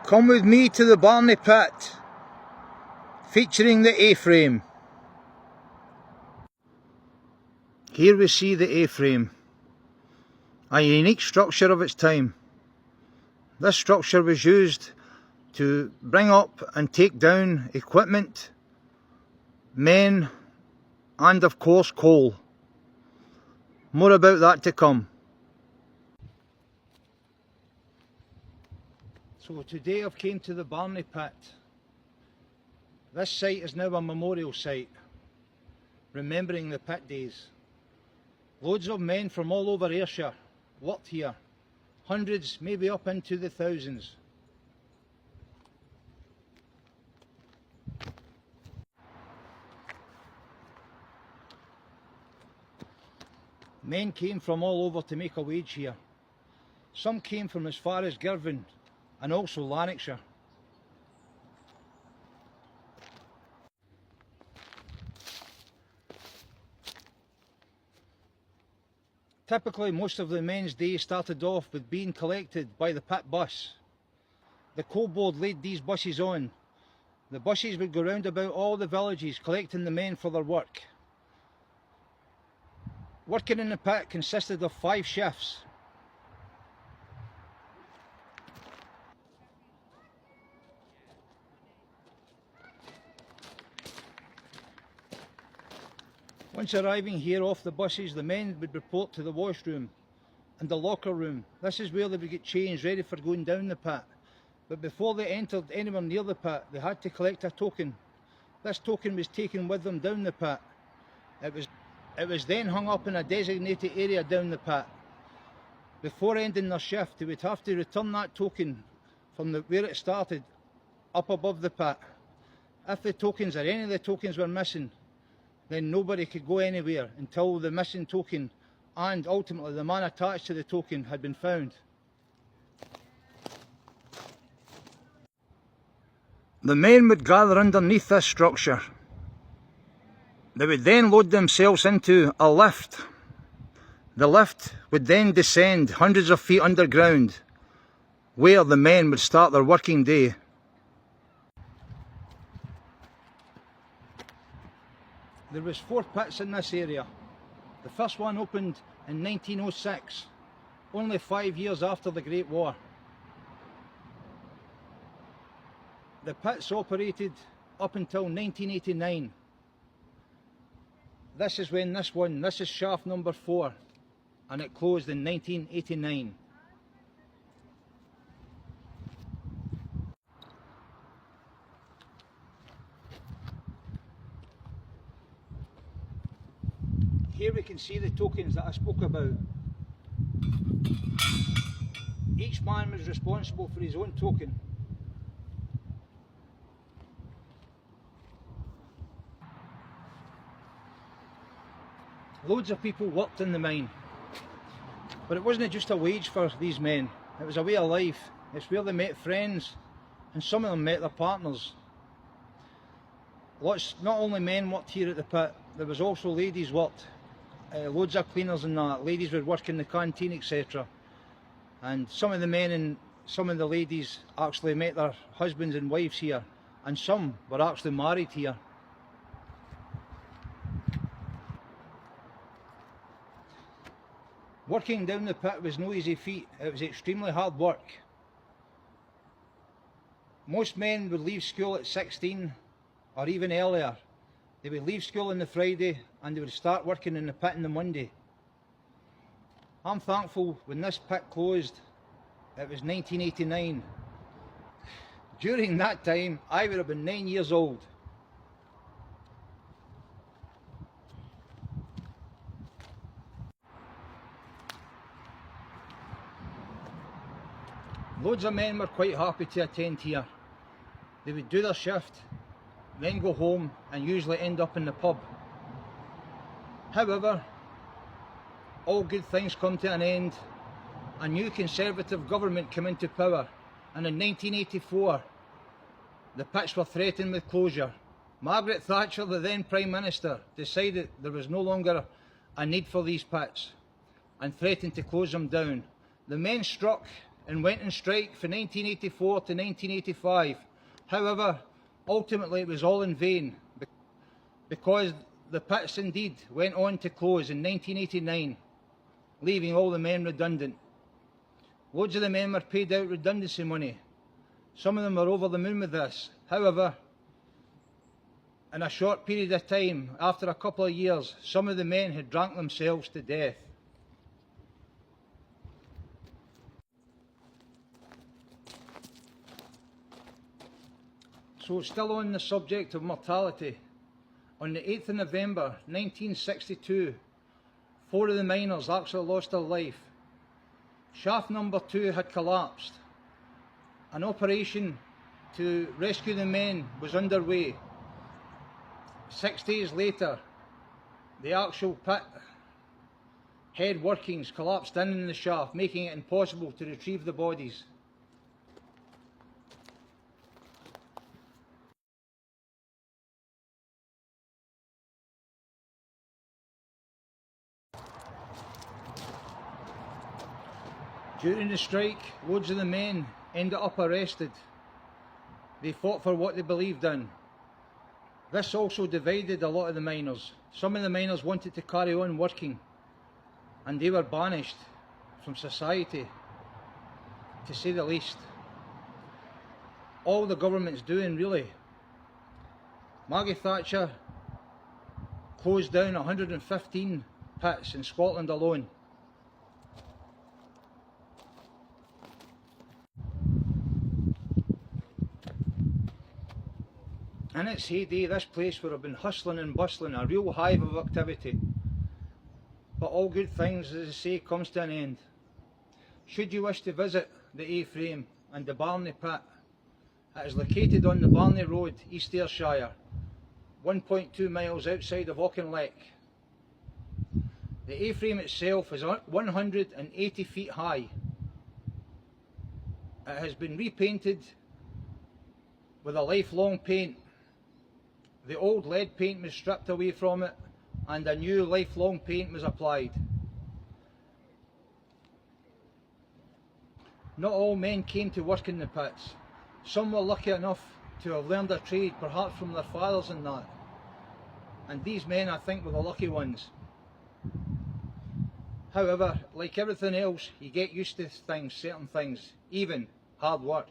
Come with me to the Barony Pit, featuring the A-frame. Here we see the A-frame, a unique structure of its time. This structure was used to bring up and take down equipment, men, and of course coal. More about that to come. So today I've came to the Barony Pit. This site is now a memorial site, remembering the pit days. Loads of men from all over Ayrshire worked here, hundreds, maybe up into the thousands. Men came from all over to make a wage here. Some came from as far as Girvan and also Lanarkshire. Typically, most of the men's day started off with being collected by the pit bus. The coal board laid these buses on. The buses would go round about all the villages collecting the men for their work. Working in the pit consisted of 5 shifts. Once arriving here off the buses, the men would report to the washroom and the locker room. This is where they would get changed, ready for going down the pit. But before they entered anywhere near the pit, they had to collect a token. This token was taken with them down the pit. It was then hung up in a designated area down the pit. Before ending their shift, they would have to return that token from where it started up above the pit. If the tokens or any of the tokens were missing, then nobody could go anywhere until the missing token and ultimately the man attached to the token had been found. The men would gather underneath this structure. They would then load themselves into a lift. The lift would then descend hundreds of feet underground, where the men would start their working day. There was 4 pits in this area. The first one opened in 1906, only 5 years after the Great War. The pits operated up until 1989. This is when this is shaft number 4, and it closed in 1989. Here we can see the tokens that I spoke about. Each man was responsible for his own token. Loads of people worked in the mine, but it wasn't just a wage for these men, it was a way of life. It's where they met friends, and some of them met their partners. Not only men worked here at the pit, there was also ladies worked. Loads of cleaners and that. Ladies would work in the canteen, etc. And some of the men and some of the ladies actually met their husbands and wives here, and some were actually married here. Working down the pit was no easy feat. It was extremely hard work. Most men would leave school at 16 or even earlier. They would leave school on the Friday and they would start working in the pit on the Monday. I'm thankful when this pit closed, it was 1989. During that time, I would have been 9 years old. Loads of men were quite happy to attend here. They would do their shift, then go home and usually end up in the pub. However, all good things come to an end. A new Conservative government came into power, and in 1984 the pits were threatened with closure. Margaret Thatcher, the then Prime Minister, decided there was no longer a need for these pits and threatened to close them down. The men struck and went on strike from 1984 to 1985. However, ultimately it was all in vain because the pits indeed went on to close in 1989, leaving all the men redundant. Loads of the men were paid out redundancy money. Some of them were over the moon with this. However, in a short period of time, after a couple of years, some of the men had drank themselves to death. So still on the subject of mortality, on the 8th of November 1962, 4 of the miners actually lost their life. Shaft number 2 had collapsed. An operation to rescue the men was underway. 6 days later, the actual pit head workings collapsed in the shaft, making it impossible to retrieve the bodies. During the strike, loads of the men ended up arrested. They fought for what they believed in. This also divided a lot of the miners. Some of the miners wanted to carry on working, and they were banished from society, to say the least. All the government's doing, really. Maggie Thatcher closed down 115 pits in Scotland alone. In its heyday, this place would have been hustling and bustling, a real hive of activity. But all good things, as I say, comes to an end. Should you wish to visit the A-frame and the Barony Pit, it is located on the Barony Road, East Ayrshire, 1.2 miles outside of Auchinleck. The A-frame itself is 180 feet high. It has been repainted with a lifelong paint. The old lead paint was stripped away from it and a new lifelong paint was applied. Not all men came to work in the pits. Some were lucky enough to have learned a trade, perhaps from their fathers and that. And these men, I think, were the lucky ones. However, like everything else, you get used to things, certain things, even hard work.